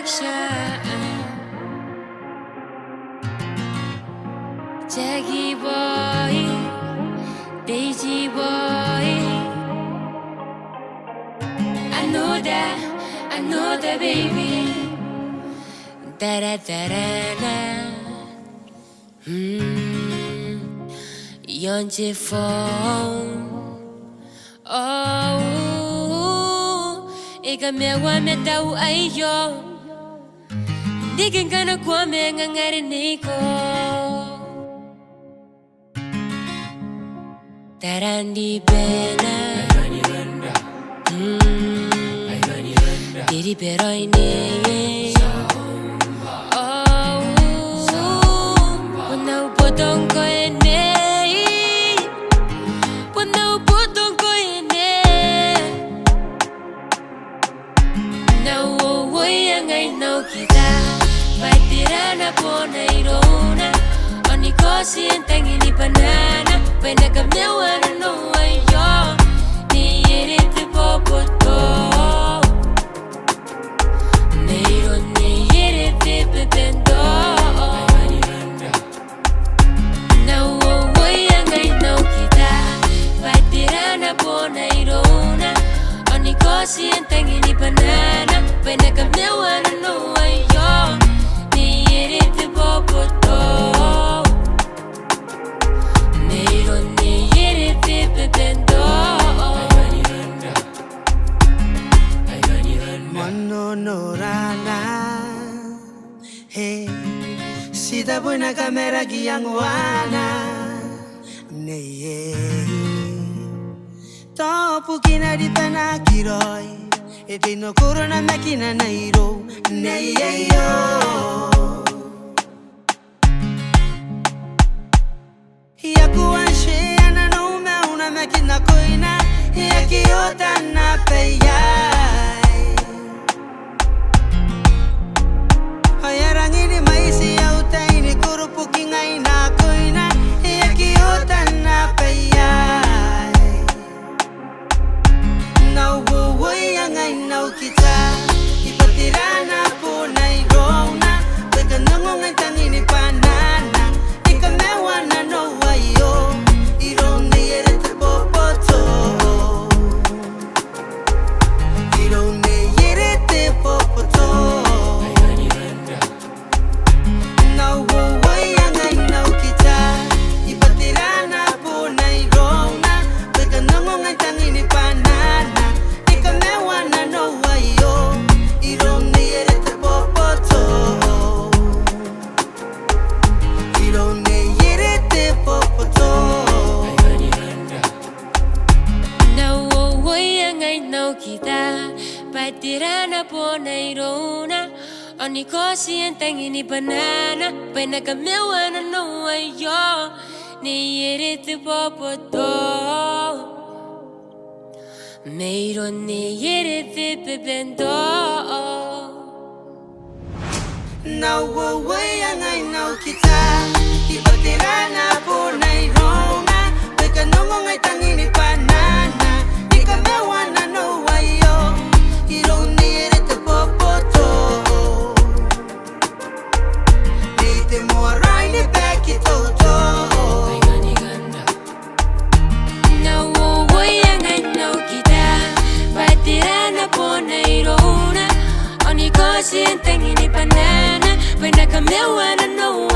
shine. Jackie boy, Daisy boy. I know that, baby. Da da da da da. Yonje phone. Oh, ega mewa metau ayo. Digin kana kwa me ngangare niko. Tarandi bena. Diri pero ini. Oh, puna upotong ko ene. Puna upotong ko ene. Na uouoia ngai nau Kitaa. Vai tirana pona irona. Oni kosi entangi ni banana. Pena kamewana no ayo. Ni yerete popoto. Neiro ni yerete bebendo. Na uouoia ngai nau Kitaa. Vai tirana pona irona. Oni kosi entangi ni banana. Pena kamewana no ayo. Ni yerete popoto. Mononorana, hey, sida buena kamera giangwana, neye, topu kina di pena kiroi, ete no corona makina nairo, neye yo. Yakuanshe ana no me una makina koina, yakiota na peya. Hayarangini maisi ya utaini kurupuki ngai na koina yakiota na payai. Na uouoia ngai nau Kitaa. Ipatirana po na irona. Weka nongo ngai tangini panana. Ika mewana no wayo. Irone yerete popoto. Irone yerete popoto. Kitaa, patirana pona irona. Oni kosi entangi ni banana. Pena kamewana no ayo. Ni yerete popoto. Meiro ni yerete bebendo. Na uouoia ngai nau Kitaa. Ipatirana pona irona. Weka nongo ngai tangi ni banana. Nika mewana no wayo. Irone yerete popoto. Nite moarai ni beki toto. Na uouoia ngai nau Kitaa. Patirana pona irona. Oni kosi entangi ni banana. Pena kamewana no